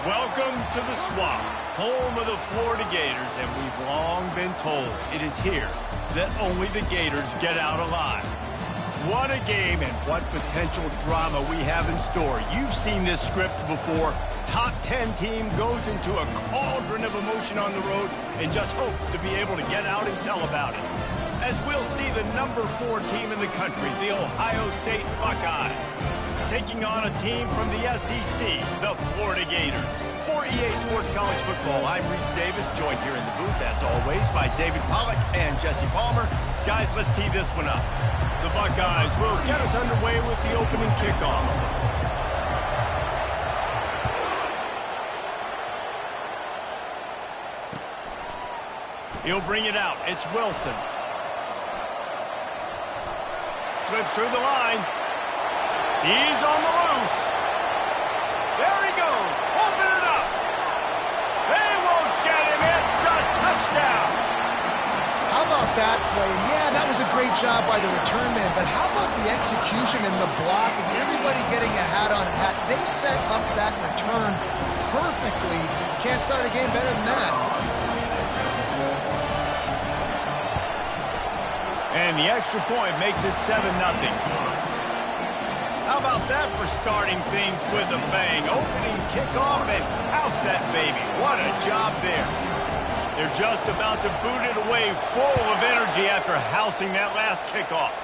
Welcome to the Swamp, home of the Florida Gators, and we've long been told it is here that only the Gators get out alive. What a game and what potential drama we have in store. You've seen this script before. Top 10 team goes into a cauldron of emotion on the road and just hopes to be able to get out and tell about it. As we'll see the number 4 team in the country, the Ohio State Buckeyes, taking on a team from the SEC, the Florida Gators. For EA Sports College Football, I'm Reese Davis, joined here in the booth, as always, by David Pollack and Jesse Palmer. Guys, let's tee this one up. The Buckeyes will get us underway with the opening kickoff. He'll bring it out. It's Wilson. Slips through the line. He's on the loose. There he goes. Open it up. They won't get him. It's a touchdown. How about that play? Yeah, that was a great job by the return man, but how about the execution and the blocking? Everybody getting a hat on hat. They set up that return perfectly. Can't start a game better than that. And the extra point makes it 7-0. How about that for starting things with a bang? Opening kickoff and house that baby. What a job there. They're just about to boot it away full of energy after housing that last kickoff.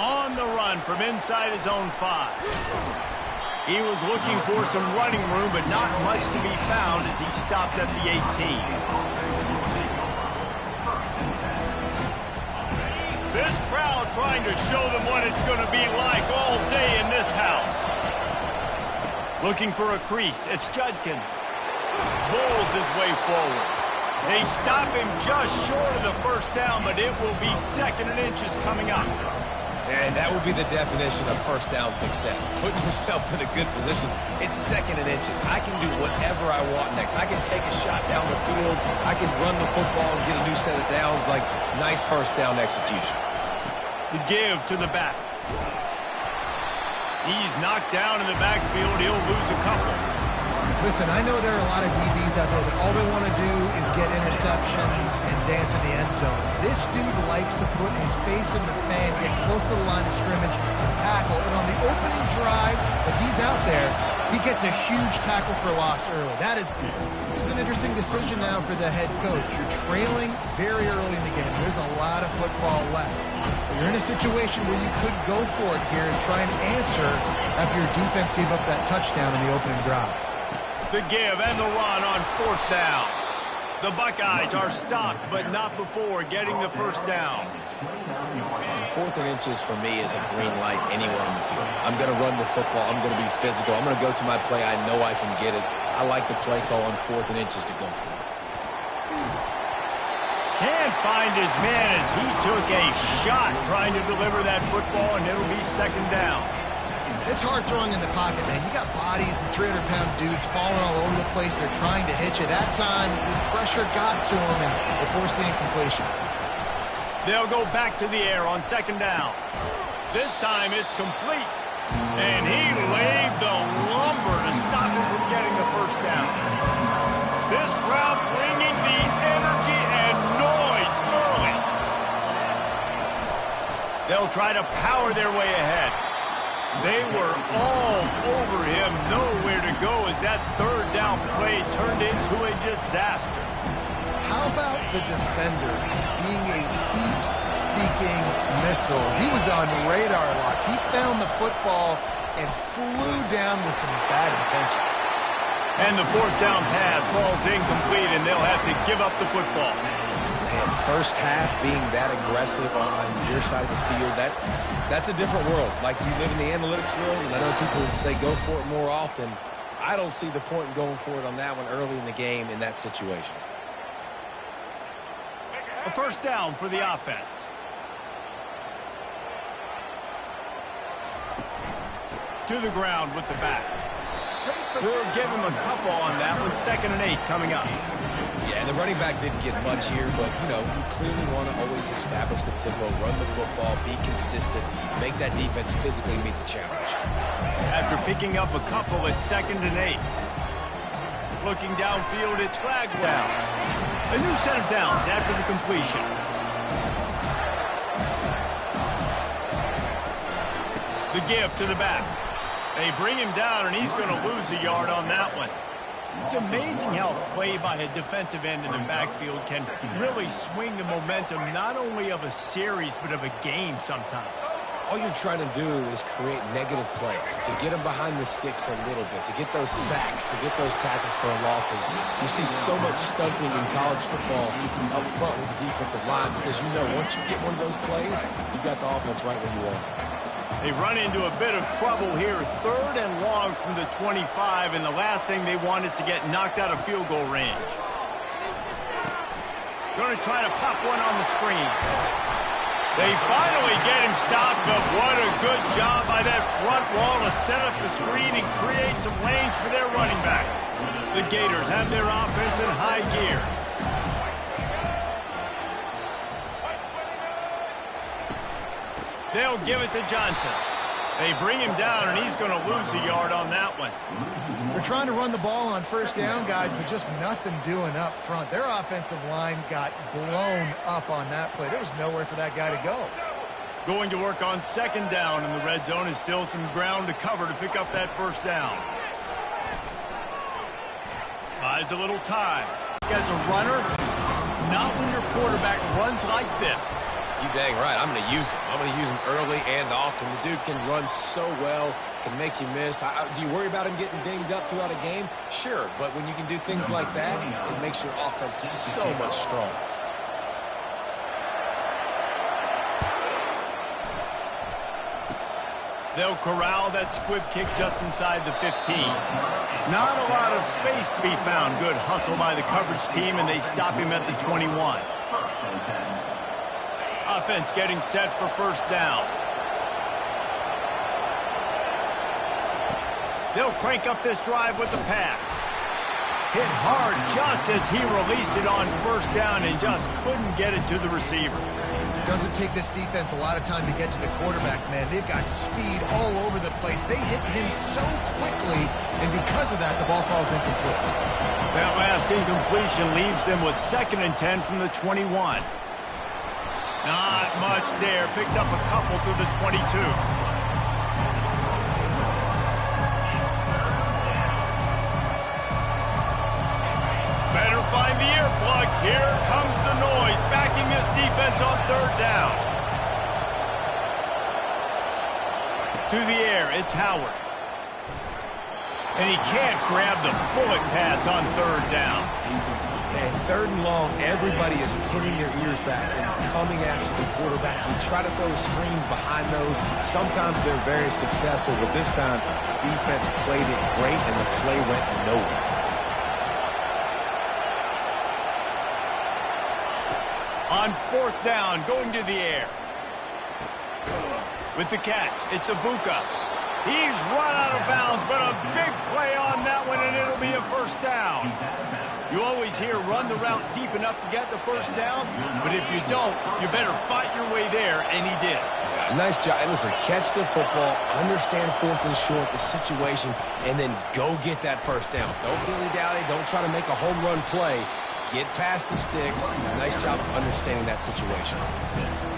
On the run from inside his own 5. He was looking for some running room, but not much to be found as he stopped at the 18. This crowd trying to show them what it's going to be like all day in this house. Looking for a crease. It's Judkins. Bowls his way forward. They stop him just short of the first down, but it will be 2nd and inches coming up. And that would be the definition of first down success. Putting yourself in a good position. It's 2nd and inches. I can do whatever I want next. I can take a shot down the field. I can run the football and get a new set of downs. Like, nice first down execution. The give to the back. He's knocked down in the backfield. He'll lose a couple. Listen, I know there are a lot of DBs out there that all they want to do is get interceptions and dance in the end zone. This dude likes to put his face in the fan, get close to the line of scrimmage, and tackle. And on the opening drive, if he's out there, he gets a huge tackle for loss early. This is an interesting decision now for the head coach. You're trailing very early in the game. There's a lot of football left. But you're in a situation where you could go for it here and try and answer after your defense gave up that touchdown in the opening drive. The give and the run on 4th down. The Buckeyes are stopped, but not before getting the first down. And 4th and inches for me is a green light anywhere on the field. I'm going to run the football. I'm going to be physical. I'm going to go to my play. I know I can get it. I like the play call on 4th and inches to go for it. Can't find his man as he took a shot trying to deliver that football, and it'll be 2nd down. It's hard throwing in the pocket, man. You got bodies and 300-pound dudes falling all over the place. They're trying to hit you. That time, the pressure got to him and they forced the incompletion. They'll go back to the air on 2nd down. This time, it's complete. And he laid the lumber to stop him from getting the first down. This crowd bringing the energy and noise early. They'll try to power their way ahead. They were all over him, nowhere to go as that 3rd down play turned into a disaster. How about the defender being a heat-seeking missile? He was on radar lock. He found the football and flew down with some bad intentions. And the 4th down pass falls incomplete, and they'll have to give up the football. Man, first half being that aggressive on your side of the field, that's a different world. Like, you live in the analytics world, and I know people say go for it more often. I don't see the point in going for it on that one early in the game in that situation. A first down for the offense. To the ground with the back. We'll give him a couple on that one. 2nd and 8 coming up. Yeah, and the running back didn't get much here, but, you know, you clearly want to always establish the tempo, run the football, be consistent, make that defense physically meet the challenge. After picking up a couple at 2nd and 8. Looking downfield, it's Flagwell. A new set of downs after the completion. The give to the back. They bring him down, and he's going to lose a yard on that one. It's amazing how play by a defensive end in the backfield can really swing the momentum not only of a series but of a game sometimes. All you're trying to do is create negative plays, to get them behind the sticks a little bit, to get those sacks, to get those tackles for losses. You see so much stunting in college football up front with the defensive line because you know once you get one of those plays, you've got the offense right where you want it. They run into a bit of trouble here, 3rd and long from the 25, and the last thing they want is to get knocked out of field goal range. Going to try to pop one on the screen. They finally get him stopped, but what a good job by that front wall to set up the screen and create some lanes for their running back. The Gators have their offense in high gear. They'll give it to Johnson. They bring him down, and he's going to lose a yard on that one. They're trying to run the ball on first down, guys, but just nothing doing up front. Their offensive line got blown up on that play. There was nowhere for that guy to go. Going to work on 2nd down, and the red zone is still some ground to cover to pick up that 1st down. Buys a little time. As a runner, not when your quarterback runs like this. You dang right. I'm going to use him. I'm going to use him early and often. The dude can run so well, can make you miss. Do you worry about him getting dinged up throughout a game? Sure, but when you can do things like that, it makes your offense so much stronger. They'll corral that squib kick just inside the 15. Not a lot of space to be found. Good hustle by the coverage team, and they stop him at the 21. Offense getting set for 1st down. They'll crank up this drive with the pass. Hit hard just as he released it on 1st down and just couldn't get it to the receiver. Doesn't take this defense a lot of time to get to the quarterback, man. They've got speed all over the place. They hit him so quickly, and because of that, the ball falls incomplete. That last incompletion leaves them with 2nd and 10 from the 21. Not much there. Picks up a couple to the 22. Better find the earplugs. Here comes the noise, backing this defense on 3rd down. To the air, it's Howard. And he can't grab the bullet pass on 3rd down. And 3rd and long, everybody is pinning their ears back and coming after the quarterback. You try to throw screens behind those. Sometimes they're very successful, but this time, defense played it great, and the play went nowhere. On 4th down, going to the air. With the catch, it's Ibuka. He's run out of bounds, but a big play on that one, and it'll be a 1st down. You always hear run the route deep enough to get the 1st down, but if you don't, you better fight your way there, and he did. Yeah, nice job. And listen, catch the football, understand 4th and short, the situation, and then go get that 1st down. Don't dilly-dally. Don't try to make a home run play. Get past the sticks. Nice job of understanding that situation.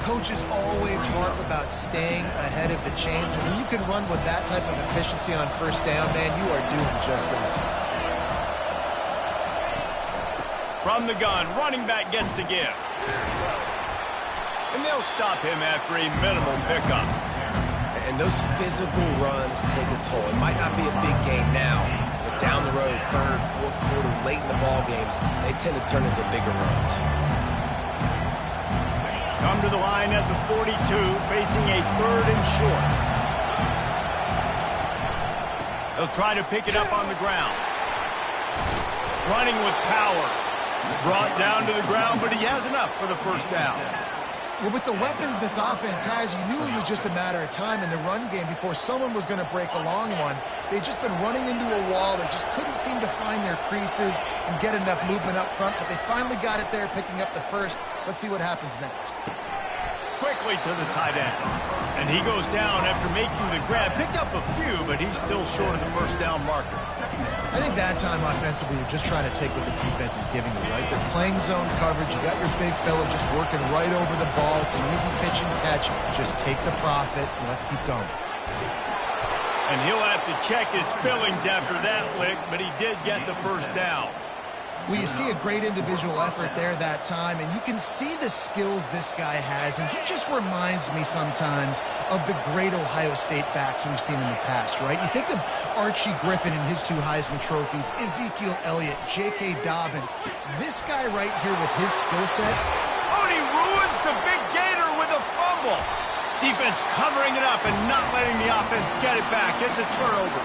Coaches always harp about staying ahead of the chains, and when you can run with that type of efficiency on 1st down, man, you are doing just that. From the gun, running back gets to give. And they'll stop him after a minimal pickup. And those physical runs take a toll. It might not be a big game now, but down the road, 3rd, 4th quarter, late in the ball games, they tend to turn into bigger runs. Come to the line at the 42, facing a 3rd and short. They'll try to pick it up on the ground. Running with power. Brought down to the ground, but he has enough for the 1st down. Well, with the weapons this offense has, you knew it was just a matter of time in the run game before someone was going to break a long one. They'd just been running into a wall. They just couldn't seem to find their creases and get enough movement up front, but they finally got it there, picking up the 1st. Let's see what happens next. Quickly to the tight end. And he goes down after making the grab. Picked up a few, but he's still short of the 1st down marker. I think that time offensively, you're just trying to take what the defense is giving you, right? They're playing zone coverage. You got your big fella just working right over the ball. It's an easy pitch and catch. Just take the profit and let's keep going. And he'll have to check his fillings after that lick, but he did get the first down. Well, you see a great individual effort there that time, and you can see the skills this guy has, and he just reminds me sometimes of the great Ohio State backs we've seen in the past, right? You think of Archie Griffin and his 2 Heisman trophies, Ezekiel Elliott, J.K. Dobbins. This guy right here with his skill set. Oh, and he ruins the big Gator with a fumble. Defense covering it up and not letting the offense get it back. It's a turnover.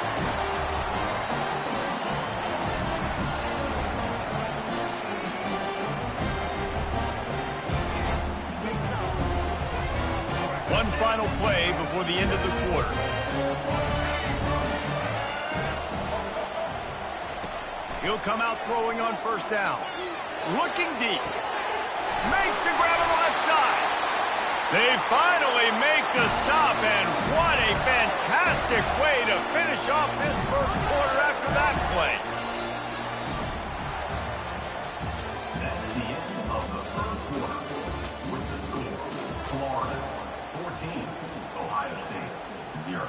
One final play before the end of the quarter. He'll come out throwing on first down. Looking deep. Makes the grab on the left side. They finally make the stop, and what a fantastic way to finish off this first quarter after that play. That's the end of the first quarter. With the score, Florida 14, Ohio State 0.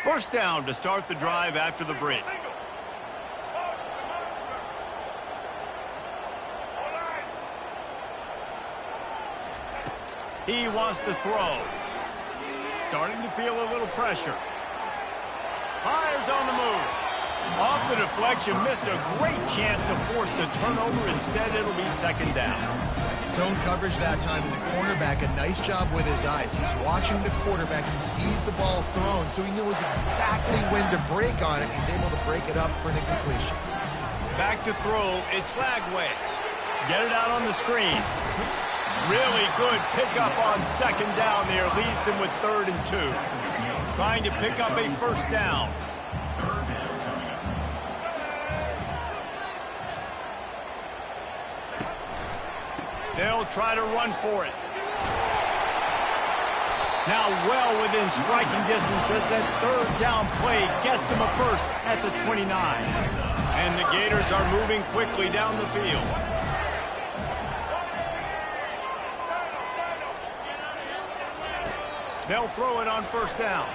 First down to start the drive after the break. He wants to throw. Starting to feel a little pressure. Fires on the move. Off the deflection, missed a great chance to force the turnover. Instead, it'll be second down. Zone coverage that time, and the cornerback, a nice job with his eyes. He's watching the quarterback. He sees the ball thrown, so he knows exactly when to break on it. He's able to break it up for an incompletion. Back to throw. It's Lagway. Get it out on the screen. Really good pickup on second down there. Leaves them with 3rd and 2. Trying to pick up a first down. They'll try to run for it. Now well within striking distance as that 3rd down play gets them a first at the 29. And the Gators are moving quickly down the field. They'll throw it on first down.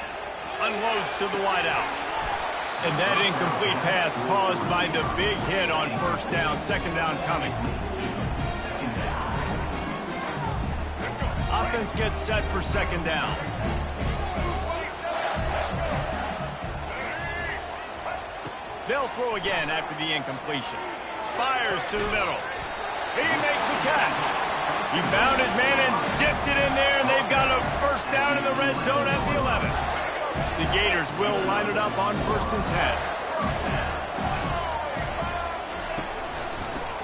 Unloads to the wideout. And that incomplete pass caused by the big hit on first down. Second down coming. Offense gets set for second down. They'll throw again after the incompletion. Fires to the middle. He makes the catch. He found his man and zipped it in there, and they've got a first down in the red zone at the 11. The Gators will line it up on 1st and 10.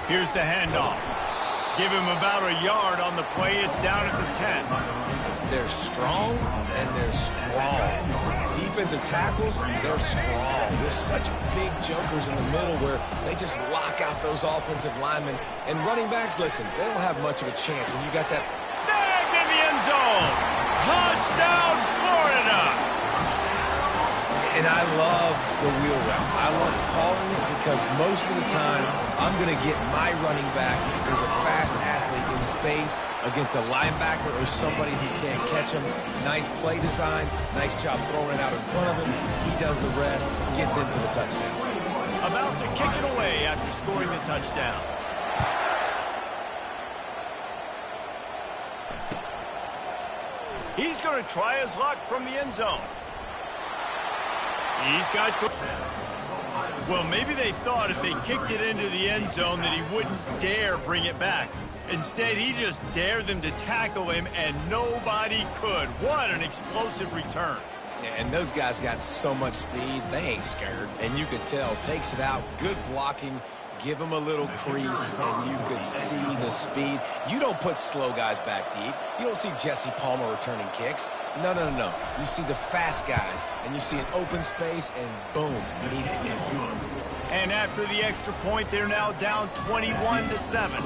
Here's the handoff. Give him about a yard on the play. It's down at the 10. They're strong and they're strong. Defensive tackles, they're strong. They're such big jokers in the middle where they just lock out those offensive linemen. And running backs, listen, they don't have much of a chance when you got that. Snagged in the end zone. Touchdown, Florida. And I love the wheel route. I love calling it because most of the time I'm going to get my running back who's a fast athlete in space against a linebacker or somebody who can't catch him. Nice play design, nice job throwing it out in front of him. He does the rest, gets in for the touchdown. About to kick it away after scoring the touchdown. He's going to try his luck from the end zone. He's got... Well, maybe they thought if they kicked it into the end zone that he wouldn't dare bring it back. Instead, he just dared them to tackle him, and nobody could. What an explosive return. Yeah, and those guys got so much speed, they ain't scared. And you could tell, takes it out, good blocking, give him a little crease, and you could see the speed. You don't put slow guys back deep. You don't see Jesse Palmer returning kicks. No, no, no, no. You see the fast guys, and you see an open space, and boom, he's gone. And after the extra point, they're now down 21-7.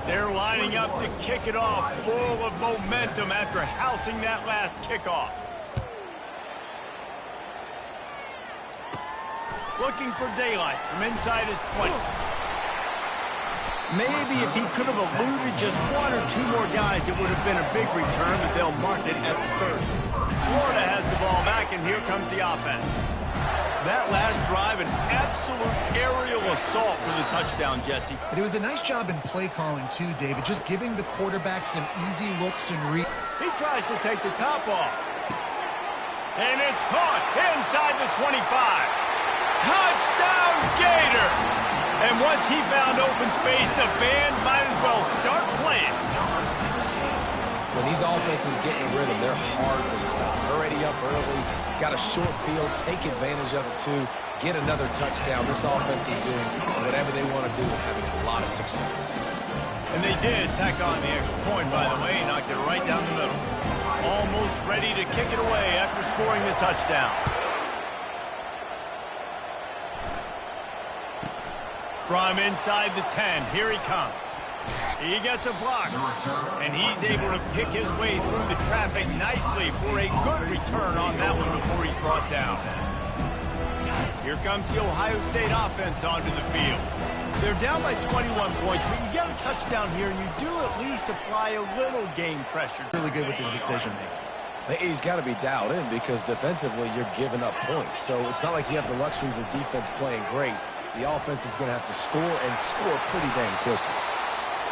They're lining up to kick it off, full of momentum after housing that last kickoff. looking for daylight from inside his 20. Maybe if he could have eluded just one or two more guys, it would have been a big return, but they'll mark it at the 30. Florida has the ball back, and here comes the offense. That last drive, an absolute aerial assault for the touchdown, Jesse. But it was a nice job in play calling, too, David, just giving the quarterback some easy looks and reads. He tries to take the top off. And it's caught inside the 25. Touchdown, Gator! And once he found open space, the band might as well start playing. When these offenses get in a rhythm, they're hard to stop. Already up early, got a short field, take advantage of it too, get another touchdown. This offense is doing whatever they want to do and having a lot of success. And they did tack on the extra point, by the way, knocked it right down the middle. Almost ready to kick it away after scoring the touchdown. From inside the 10, here he comes. He gets a block, and he's able to pick his way through the traffic nicely for a good return on that one before he's brought down. Here comes the Ohio State offense onto the field. They're down by 21 points, but you get a touchdown here, and you do at least apply a little game pressure. Really good with his decision-making. He's got to be dialed in because defensively you're giving up points. So it's not like you have the luxury of your defense playing great. The offense is going to have to score and score pretty dang quickly.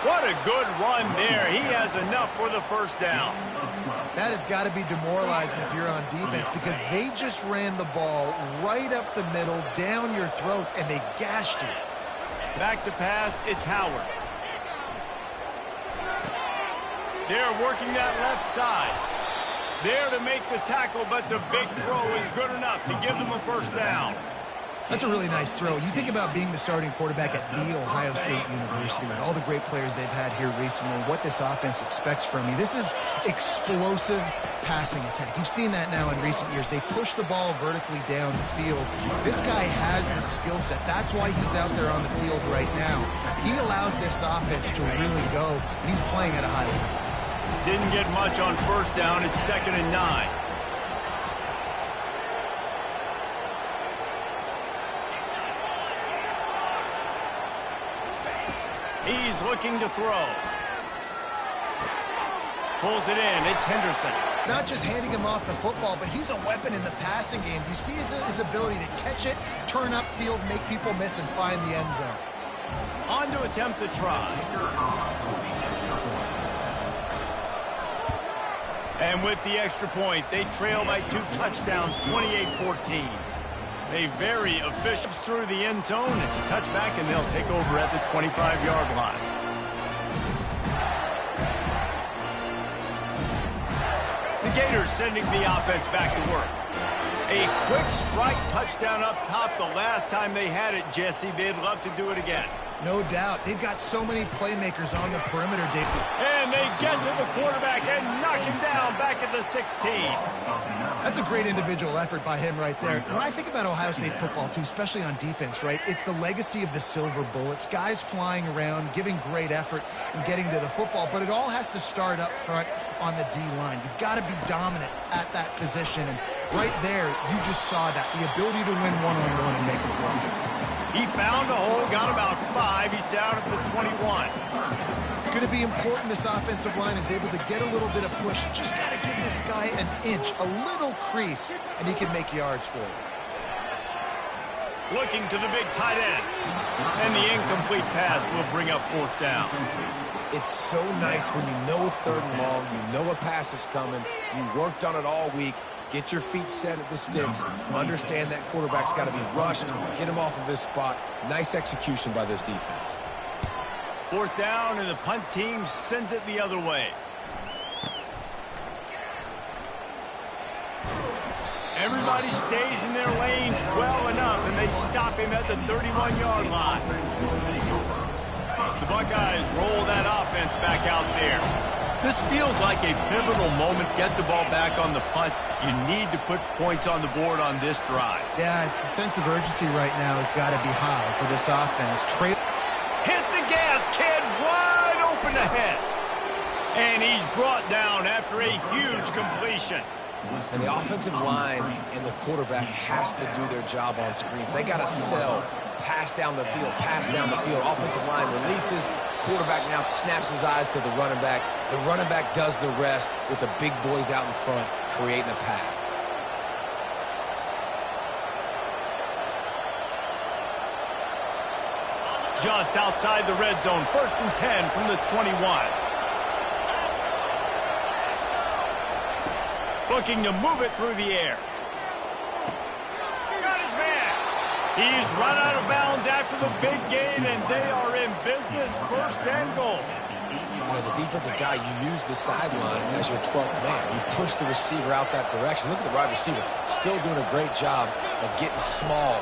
What a good run there. He has enough for the first down. That has got to be demoralizing if you're on defense because they just ran the ball right up the middle, down your throats, and they gashed you. Back to pass, it's Howard. They're working that left side. There to make the tackle, but the big throw is good enough to give them a first down. That's a really nice throw. You think about being the starting quarterback at The Ohio State University with all the great players they've had here recently, what this offense expects from you. This is explosive passing attack. You've seen that now in recent years. They push the ball vertically down the field. This guy has the skill set. That's why he's out there on the field right now. He allows this offense to really go, and he's playing at a high level. Didn't get much on first down. It's 2nd and 9. He's looking to throw. Pulls it in. It's Henderson. Not just handing him off the football, but he's a weapon in the passing game. You see his ability to catch it, turn upfield, make people miss, and find the end zone. On to attempt the try. And with the extra point, they trail by 2 touchdowns, 28-14. A very efficient through the end zone. It's a touchback, and they'll take over at the 25-yard line. The Gators sending the offense back to work. A quick strike touchdown up top the last time they had it, Jesse. They'd love to do it again. No doubt. They've got so many playmakers on the perimeter, David. And they get to the quarterback and knock him down back at the 16. That's a great individual effort by him right there. When I think about Ohio State football, too, especially on defense, right, it's the legacy of the Silver Bullets, guys flying around, giving great effort and getting to the football, but it all has to start up front on the D-line. You've got to be dominant at that position, and right there, you just saw that, the ability to win one-on-one and make a play. He found a hole, got about 5. He's down at the 21. It's going to be important this offensive line is able to get a little bit of push. You just got to give this guy an inch, a little crease, and he can make yards for you. Looking to the big tight end. And the incomplete pass will bring up 4th down. It's so nice when you know it's 3rd and long, you know a pass is coming, you worked on it all week, get your feet set at the sticks, understand that quarterback's got to be rushed, get him off of his spot. Nice execution by this defense. 4th down, and the punt team sends it the other way. Everybody stays in their lanes well enough, and they stop him at the 31-yard line. The Buckeyes roll that offense back out there. This feels like a pivotal moment. Get the ball back on the punt. You need to put points on the board on this drive. Yeah, it's a sense of urgency right now has got to be high for this offense. Hit the gas, kid. Wide open ahead. And he's brought down after a huge completion. And the offensive line and the quarterback has to do their job on screens. They got to sell. Pass down the field, pass down the field. Offensive line releases. Quarterback now snaps his eyes to the running back. The running back does the rest with the big boys out in front, creating a pass. Just outside the red zone, 1st and 10 from the 21. Looking to move it through the air. Got his man. He's run out of bounds after the big gain, and they are in business, 1st and goal. As a defensive guy, you use the sideline as your 12th man. You push the receiver out that direction. Look at the wide receiver, still doing a great job of getting small